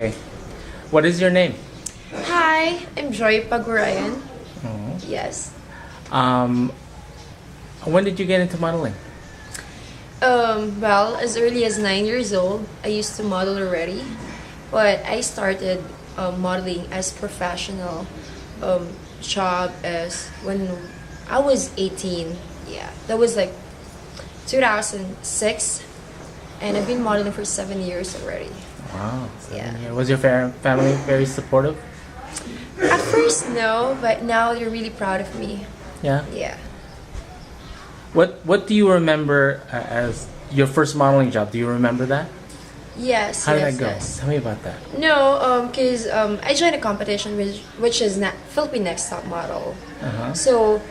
Okay. What is your name? Hi, I'm Joy Pagurayan. Mhm. Yes. Um, when did you get into modeling? Well, as early as 9 years old, I used to model already, but I started modeling as professional job as when I was 18. Yeah, that was like 2006, and I've been modeling for 7 years already. Wow. Yeah. Was your family very supportive? At first, no, but now they're really proud of me. Yeah. Yeah. What do you remember as your first modeling job? Do you remember that? Yes. How did yes, that go? Yes. Tell me about that. No, because I joined a competition which is Philippine Next Top Model. Uh-huh. So,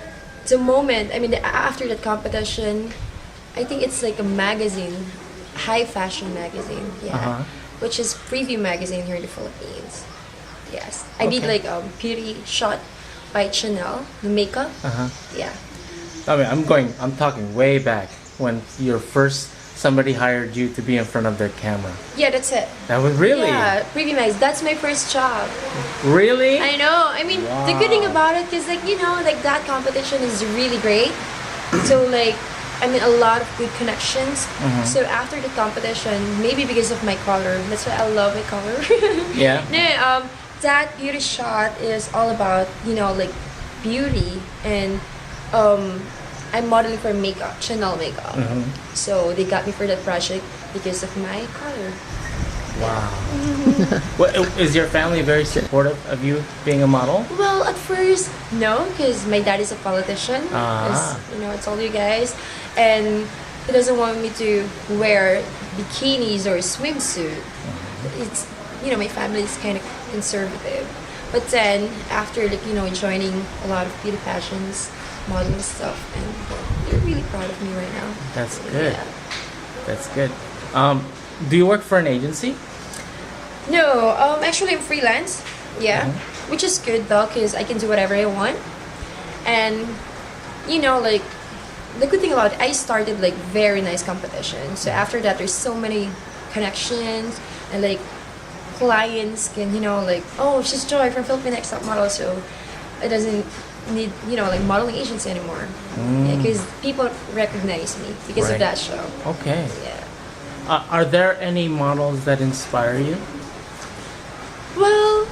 the moment, I mean, after that competition, I think it's like a magazine, high fashion magazine, yeah, Uh-huh. which is Preview magazine here in the Philippines. Yes, I did Okay. like beauty shot by Chanel, the makeup. Uh-huh. Yeah. I mean, I'm talking way back when somebody hired you to be in front of their camera. Yeah, that's it. That was really? Yeah, Preview magazine. That's my first job. Really? I know. I mean, the good thing Wow. about it is like like that competition is really great. So like, I mean, a lot of good connections. Mhm. So after the competition, maybe because of my color, that's why I love my color. Yeah. No, that beauty shot is all about like beauty, and I'm modeling for makeup, Chanel makeup. Mhm. So they got me for that project because of my color. Wow. Is your family very supportive of you being a model? Well, at first, no, because my dad is a politician. Ah. As I told you guys, and he doesn't want me to wear bikinis or swimsuit. It's my family is kind of conservative. But then after joining a lot of beauty passions, modeling stuff, and they're really proud of me right now. That's good. Yeah. That's good. Do you work for an agency? No, actually I'm freelance. Yeah, Mhm. which is good though, because I can do whatever I want. And like the good thing about it, I started like very nice competition. So after that, there's so many connections, and like clients can like, oh, she's Joy from Philippine Next Top Model, so it doesn't need like modeling agency anymore. Because people recognize me because Right. of that show. Okay. Yeah. Are there any models that inspire you? Well,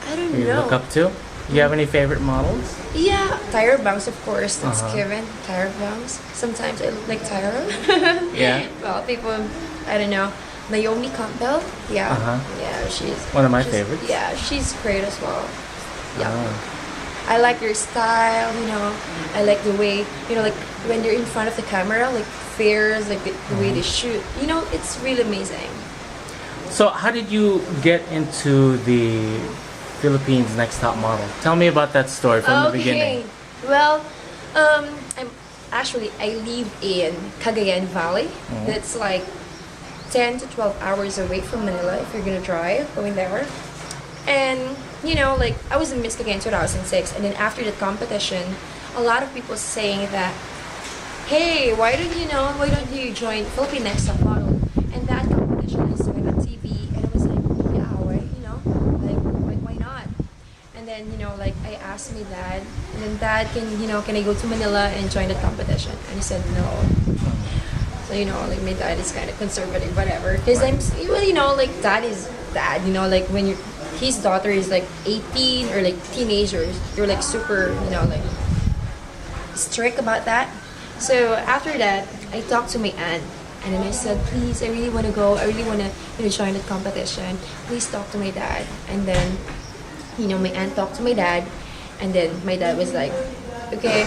I don't You know. look up to? Do you have any favorite models? Yeah, Tyra Banks, of course. That's Uh-huh. given. Tyra Banks. Sometimes I look like Tyra. Yeah. Well, people, I don't know. Naomi Campbell. Yeah. Uh-huh. Yeah, she's One of my she's- favorites. Yeah, she's great as well. Yeah. Ah. I like your style. I like the way like when they're in front of the camera, like fairs, like the way they shoot. It's really amazing. So how did you get into the Philippines Next Top Model? Tell me about that story from the beginning. Well, I live in Cagayan Valley. Mhm. That's like 10 to 12 hours away from Manila if you're gonna drive going there. And like I was in Miss Cagayan 2006, and then after the competition, a lot of people saying that, hey, why don't you join Philippine Next Top Model? And that competition I saw it on TV, and I was like, yeah, why not? And then like I asked my dad, and then dad, can I go to Manila and join the competition? And he said no. So like my dad is kind of conservative, whatever. Because like dad is dad. Like when his daughter is like 18 or like teenagers, you're like super like strict about that. So after that, I talked to my aunt, and then I said, please, I really want to go. I really want to join the competition. Please talk to my dad. And then my aunt talked to my dad, and then my dad was like, okay,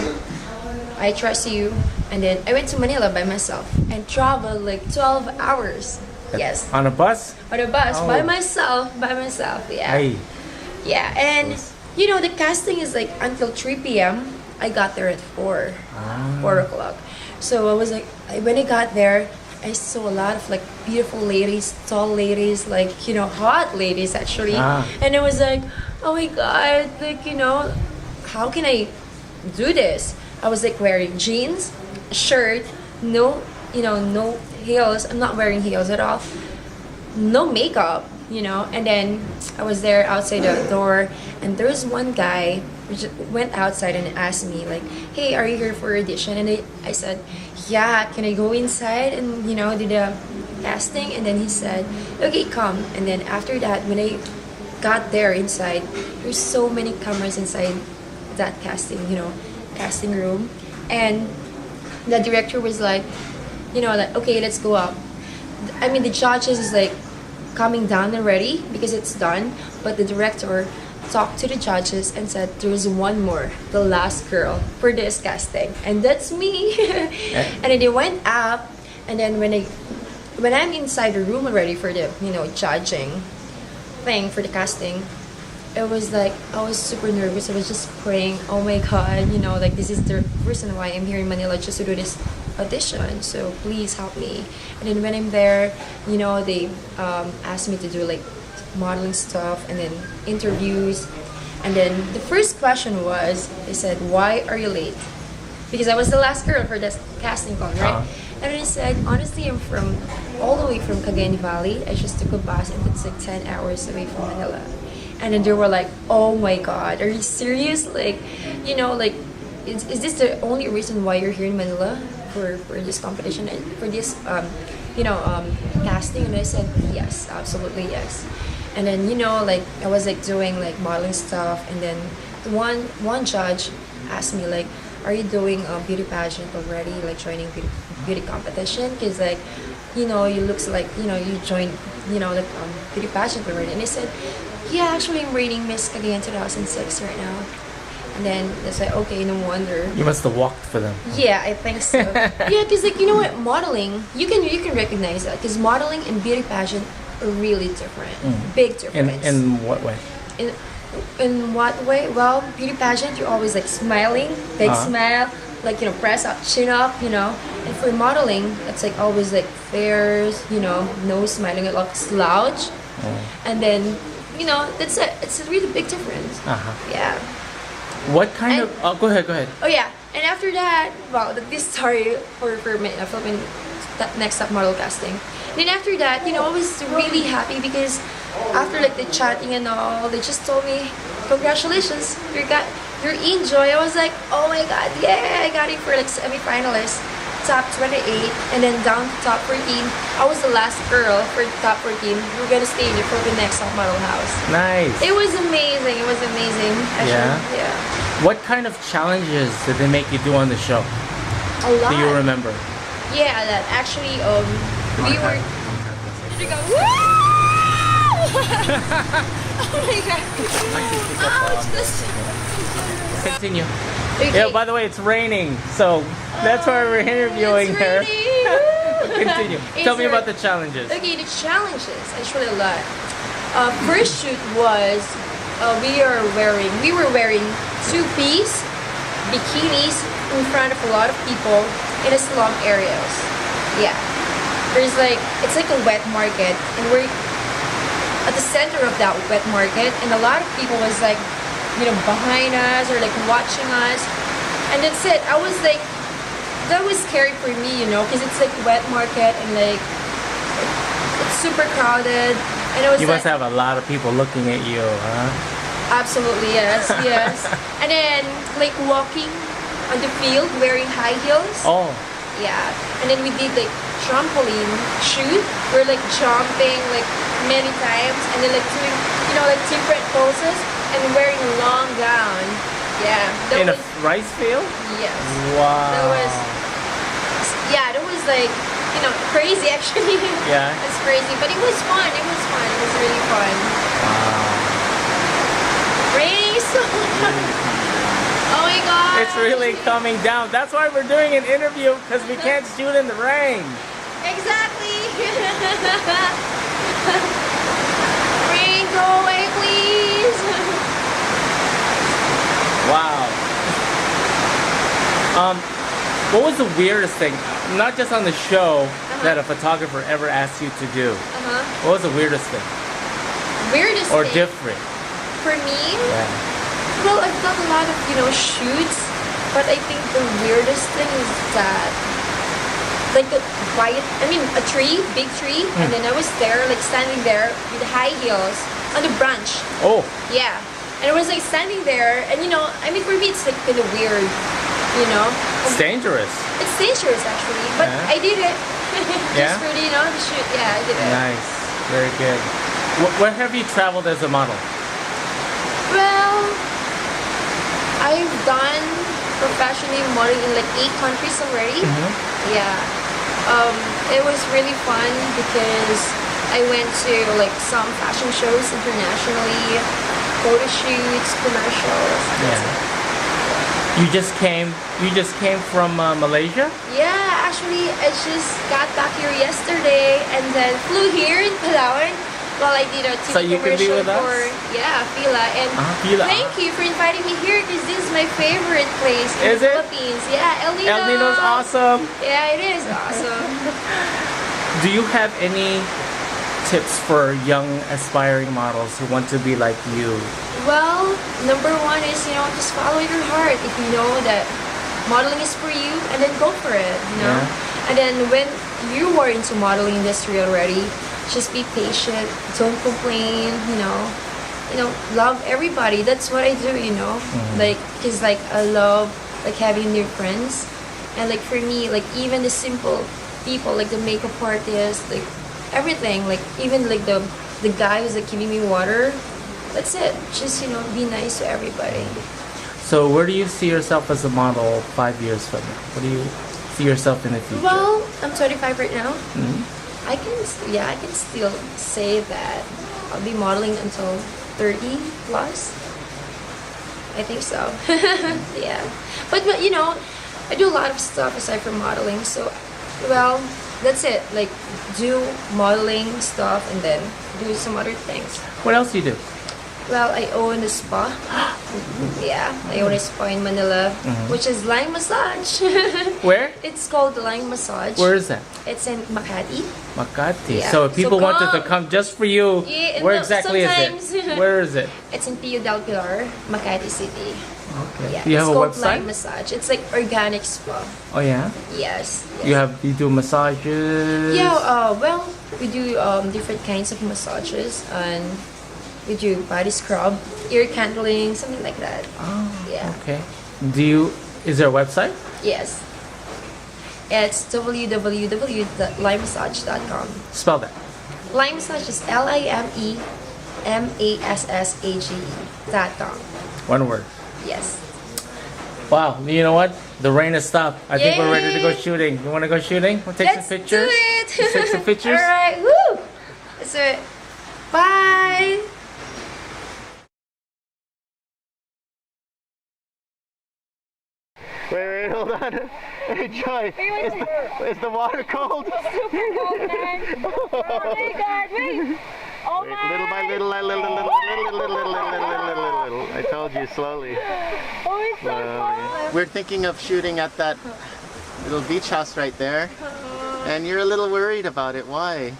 I trust you. And then I went to Manila by myself and traveled like 12 hours. Yes. On a bus? On a bus Oh. by myself, yeah. Ay. Yeah, and the casting is like until 3 p.m. I got there at 4 o'clock. So I was like, when I got there, I saw a lot of like beautiful ladies, tall ladies, like hot ladies actually. And I was like, oh my god, like how can I do this? I was like wearing jeans, shirt, no heels. I'm not wearing heels at all. No makeup. And then I was there outside the door, and there was one guy who just went outside and asked me like, "Hey, are you here for audition?" And I said, "Yeah, can I go inside and do the casting?" And then he said, "Okay, come." And then after that, when I got there inside, there's so many cameras inside that casting room, and the director was like, like, "Okay, let's go up." I mean, the judges is like coming down already because it's done, but the director talked to the judges and said there's one more, the last girl for this casting, and that's me. And then they went up, and then when I'm inside the room already for the judging thing for the casting, it was like I was super nervous. I was just praying, oh my god, like this is the reason why I'm here in Manila, just to do this audition, so please help me. And then when I'm there, they asked me to do like modeling stuff and then interviews. And then the first question was, they said, "Why are you late?" Because I was the last girl for this casting call, right? And then I said, honestly, I'm from all the way from Cagayan Valley. I just took a bus and it's like 10 hours away from Manila. And then they were like, "Oh my god, are you serious? Like, like, is this the only reason why you're here in Manila for this competition and for this casting?" And I said, "Yes, absolutely yes." And then like I was like doing like modeling stuff, and then one judge asked me like, "Are you doing a beauty pageant already? Like joining beauty competition? Because like you looks like you joined like beauty pageant already." And I said, "Yeah, actually I'm reading Miss Cagayan 2006 right now." And then it's like, okay, no wonder. You must have walked for them. Yeah, I think so. Yeah, because like what, modeling, you can recognize that because modeling and beauty pageant are really different, big difference. In what way? In what way? Well, beauty pageant, you're always like smiling, big smile, like press up, chin up, And for modeling, it's like always like fairs, no smiling, like slouch, and then that's it. It's a really big difference. Yeah. What kind of? Oh, go ahead. Oh yeah, and after that, well, this story for Philippine next top model casting. And then after that, I was really happy because after like the chatting and all, they just told me, "Congratulations, you're in, Joy." I was like, "Oh my god, yeah, I got it for like semi-finalist, top 28, and then down to top 14. I was the last girl for top 14. We're gonna stay in the Philippine next top model house." Nice. It was amazing. Actually, yeah. What kind of challenges did they make you do on the show? A lot. Do you remember? Yeah, that actually we were. Did you go? Woo! Oh my god! Ouch! Continue. Okay. Yeah. By the way, it's raining, so that's why we're interviewing it's her. raining. Continue. Tell me about the challenges. Okay, the challenges. Actually, a lot. First shoot was we were wearing two-piece bikinis in front of a lot of people in the slum areas. Yeah. There's like, it's like a wet market, and we're at the center of that wet market, and a lot of people was like, behind us or like watching us, and that's it. I was like, that was scary for me, because it's like wet market and like it's super crowded, and I was. You like, must have a lot of people looking at you, huh? Absolutely, yes, yes. And then like walking on the field wearing high heels. Oh. Yeah, and then we did like trampoline shoot. We're like jumping like many times, and then like doing like different poses and wearing a long gown. Yeah. In a rice field? Yes. Wow. That was like crazy actually. Yeah. It's crazy, but it was fun. It was really fun. Wow. Raining so much. Oh my god! It's really coming down. That's why we're doing an interview, because we can't shoot in the rain. Exactly! Rain, go away, please! Wow. What was the weirdest thing, not just on the show, that a photographer ever asked you to do? What was the weirdest thing? Weirdest or thing? different? For me? Yeah. Well, I've done a lot of, shoots, but I think the weirdest thing is that like the a tree, big tree, and then I was there, like standing there with high heels on the branch. Oh, Yeah, and I was like standing there, and I mean, for me it's like kind of weird, you know. it's dangerous. It's dangerous actually, but Yeah. I did it. Yeah? Just for the shoot. Yeah, I did it. Nice, very good. Where have you traveled as a model? Well, I've done professionally modeling in like 8 countries already. Yeah. It was really fun because I went to like some fashion shows internationally, photo shoots, commercials. Yeah. You just came from Malaysia? Yeah, actually, I just got back here yesterday and then flew here in Palawan. Well, I did a TV So you can be commercial with us? for Fila, and Fila. thank you for inviting me here because this is my favorite place in Is the it? Philippines. Yeah, El Nido. El Nido's awesome. Yeah, it is awesome. Do you have any tips for young aspiring models who want to be like you? Well, number one is just follow your heart. If you know that modeling is for you, and then go for it. Yeah. And then when you are into modeling industry already, just be patient. Don't complain. Love everybody. That's what I do. Like, cause like I love like having new friends, and like for me, like even the simple people, like the makeup artist, like everything, like even like the guy who's like giving me water. That's it. Just be nice to everybody. So where do you see yourself as a model 5 years from now? What do you see yourself in the future? Well, I'm 25 right now. I can still say that I'll be modeling until 30 plus. I think so. Yeah. But I do a lot of stuff aside from modeling. So, well, that's it. Like, do modeling stuff and then do some other things. What else do you do? Well, I own a spa. Yeah, I own a spa in Manila, which is Line Massage. Where? It's called Line Massage. Where is that? It's in Makati. Makati. Yeah. So if people So wanted to come. come just for you, Yeah, where no, exactly is sometimes. it? Where is it? It's in Pio del Pilar, Makati City. Okay. Yeah, Do you have it's a called website? Line Massage. It's like organic spa. Oh yeah. Yes. You do massages. Yeah. Well, we do different kinds of massages, and we do body scrub, ear candling, something like that. Oh. Yeah. Okay. Is there a website? Yes. It's www.limemassage.com. Spell that. Lime Massage is LIMEMASSAGE.com. One word. Yes. Wow. You know what? The rain has stopped. I think we're ready to go Yay. shooting. You want to go shooting? We'll take Let's some pictures. do it. Let's take some pictures. All right. Woo. Let's do it. Bye. Wait, hold on. Hey, Joy, is the water cold? Super cold, man. Oh my god, wait. Oh Wait, my little by little, little. I told you, slowly. Oh, it's so cold. We're thinking of shooting at that little beach house right there. And you're a little worried about it. Why?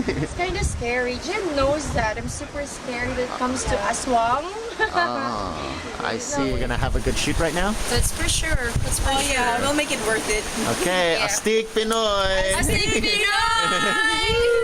It's kind of scary. Jen knows that. I'm super scared when it comes to aswang. Oh, I see. We're gonna have a good shoot right now? That's for sure. That's for sure. Yeah, we'll make it worth it. Okay, Yeah. Astig Pinoy! Astig Pinoy!